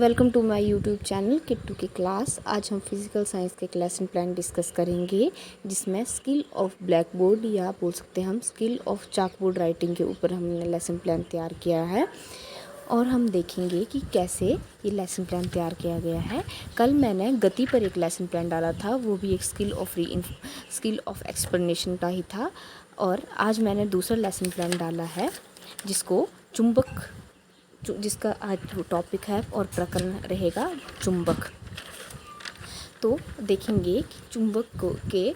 Welcome to my YouTube channel Kittu की class. आज हम फिज़िकल साइंस के लेसन प्लान डिस्कस करेंगे, जिसमें स्किल ऑफ ब्लैक बोर्ड या बोल सकते हैं हम skill of chalk board writing के ऊपर हमने लेसन प्लान तैयार किया है। और हम देखेंगे कि कैसे ये लेसन प्लान तैयार किया गया है। कल मैंने गति पर एक लेसन प्लान डाला था, वो भी एक स्किल ऑफ एक्सप्लेनेशन का ही था। और आज मैंने दूसरा लेसन प्लान डाला है जिसको जिसका आज टॉपिक है और प्रकरण रहेगा चुंबक। तो देखेंगे कि चुंबक के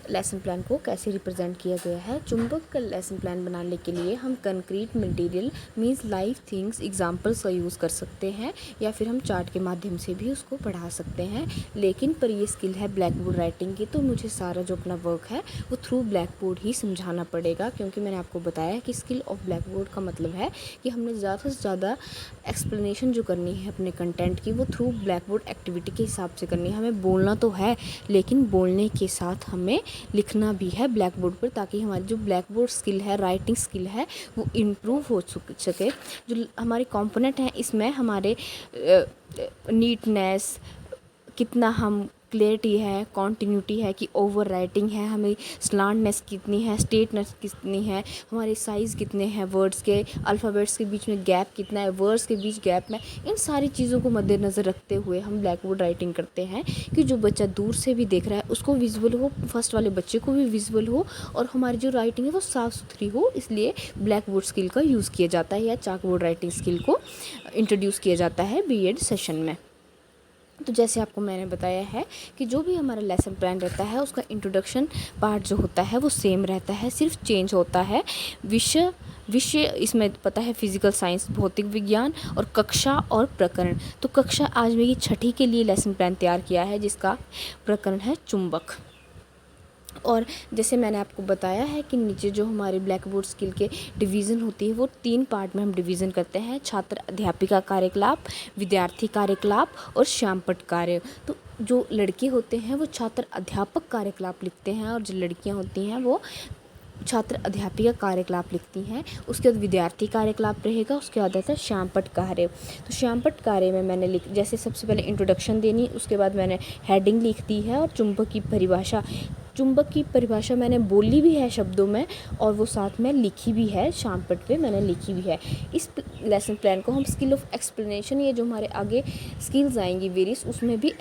लेसन प्लान को कैसे रिप्रेजेंट किया गया है। चुंबक का लेसन प्लान बनाने के लिए हम concrete material means live things examples का यूज़ कर सकते हैं, या फिर हम चार्ट के माध्यम से भी उसको पढ़ा सकते हैं। लेकिन पर ये स्किल है ब्लैक बोर्ड राइटिंग की, तो मुझे सारा जो अपना वर्क है वो थ्रू ब्लैक बोर्ड ही समझाना पड़ेगा, क्योंकि मैंने आपको बताया कि स्किल ऑफ ब्लैक बोर्ड का मतलब है कि हमने ज़्यादा से ज़्यादा एक्सप्लेनेशन जो करनी है अपने कंटेंट की, वो थ्रू ब्लैक बोर्ड एक्टिविटी के हिसाब से करनी है। हमें बोलना तो है, लेकिन बोलने के साथ हमें लिखना भी है ब्लैक बोर्ड पर, ताकि हमारी जो ब्लैक बोर्ड स्किल है, राइटिंग स्किल है, वो इम्प्रूव हो सके। जो हमारे कंपोनेंट हैं इसमें हमारे नीटनेस, कितना हम क्लियरिटी है, कॉन्टिन्यूटी है कि ओवर राइटिंग है, हमें स्लांटनेस कितनी है, स्ट्रेटनेस कितनी है, हमारे साइज़ कितने हैं, वर्ड्स के अल्फ़ाबेट्स के बीच में गैप कितना है, वर्ड्स के बीच गैप में, इन सारी चीज़ों को मद्देनज़र रखते हुए हम ब्लैक बोर्ड राइटिंग करते हैं कि जो बच्चा दूर से भी देख रहा है उसको विजुअल हो, फर्स्ट वाले बच्चे को भी विजुअल हो, और हमारी जो राइटिंग है वो साफ़ सुथरी हो। इसलिए ब्लैक बोर्ड स्किल का यूज़ किया जाता है, या चाक बोर्ड राइटिंग स्किल को इंट्रोड्यूस किया जाता है बीएड सेशन में। तो जैसे आपको मैंने बताया है कि जो भी हमारा लेसन प्लान रहता है उसका इंट्रोडक्शन पार्ट जो होता है वो सेम रहता है, सिर्फ चेंज होता है विषय इसमें पता है फिज़िकल साइंस, भौतिक विज्ञान, और कक्षा और प्रकरण। तो कक्षा आज मेरी छठी के लिए लेसन प्लान तैयार किया है, जिसका प्रकरण है चुंबक। और जैसे मैंने आपको बताया है कि नीचे जो हमारे ब्लैक बोर्ड स्किल के डिवीज़न होती है वो 3 पार्ट में हम डिवीज़न करते हैं: छात्र अध्यापिका कार्यकलाप, विद्यार्थी कार्यकलाप और श्यामपट्ट कार्य। तो जो लड़के होते हैं वो छात्र अध्यापक कार्यकलाप लिखते हैं, और जो लड़कियां होती हैं वो छात्र अध्यापिका कार्यकलाप लिखती हैं। उसके बाद विद्यार्थी कार्यकलाप रहेगा, उसके बाद आता है श्यामपट्ट कार्य। तो श्यामपट्ट कार्य में मैंने जैसे सबसे पहले इंट्रोडक्शन देनी, उसके बाद मैंने हेडिंग लिख दी है, और चुंबक की परिभाषा मैंने बोली भी है शब्दों में, और वो साथ में लिखी भी है, श्यामपट्ट पे मैंने लिखी भी है। इस लेसन प्लान को हम स्किल ऑफ एक्सप्लेनेशन, ये जो हमारे आगे स्किल्स आएंगी वेरियस, उसमें भी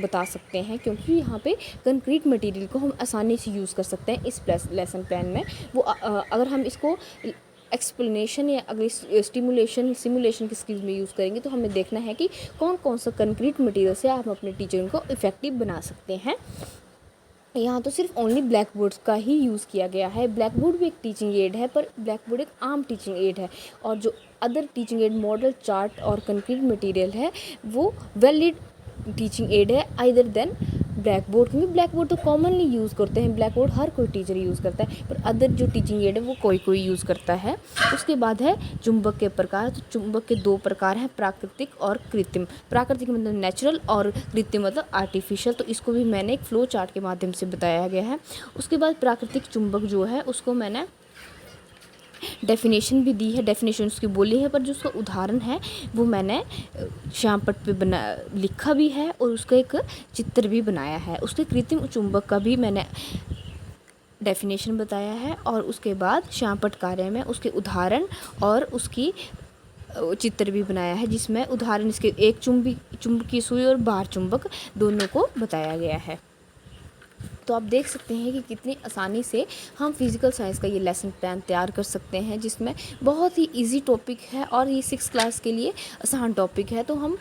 बता सकते हैं, क्योंकि यहाँ पे कंक्रीट मटेरियल को हम आसानी से यूज़ कर सकते हैं इस लेसन प्लान में। वो अगर हम इसको एक्सप्लेनेशन या अगर सिमुलेशन की स्किल्स में यूज़ करेंगे, तो हमें देखना है कि कौन कौन सा कंक्रीट मटेरियल से हम अपने टीचर को इफ़ेक्टिव बना सकते हैं। यहाँ तो सिर्फ ओनली ब्लैक बोर्ड का ही यूज़ किया गया है। ब्लैक बोर्ड भी एक टीचिंग एड है, पर ब्लैक बोर्ड एक आम टीचिंग एड है, और जो other teaching add model, chart और कंक्रीट मटेरियल है वो वैलिड टीचिंग एड है आइदर देन ब्लैक बोर्ड, क्योंकि ब्लैक बोर्ड तो कॉमनली यूज़ करते हैं, ब्लैक बोर्ड हर कोई टीचर यूज़ करता है, पर अदर जो टीचिंग एड है वो कोई यूज़ करता है। उसके बाद है चुंबक के प्रकार। तो चुंबक के 2 प्रकार हैं, प्राकृतिक और कृत्रिम। प्राकृतिक मतलब नेचुरल, और कृत्रिम मतलब आर्टिफिशियल। तो इसको भी मैंने एक फ्लो चार्ट के माध्यम से बताया गया है। उसके बाद प्राकृतिक चुंबक जो है उसको मैंने डेफिनेशन भी दी है, डेफिनेशन उसकी बोली है, पर जो उसका उदाहरण है वो मैंने श्यामपट्ट पे लिखा भी है, और उसका एक चित्र भी बनाया है। उसके कृत्रिम चुंबक का भी मैंने डेफिनेशन बताया है, और उसके बाद श्यामपट्ट कार्य में उसके उदाहरण और उसकी चित्र भी बनाया है, जिसमें उदाहरण इसके एक चुंबकीय सुई और बाहर चुंबक दोनों को बताया गया है। तो आप देख सकते हैं कि कितनी आसानी से हम फिज़िकल साइंस का ये लेसन प्लान तैयार कर सकते हैं, जिसमें बहुत ही इजी टॉपिक है, और ये 6th क्लास के लिए आसान टॉपिक है। तो हम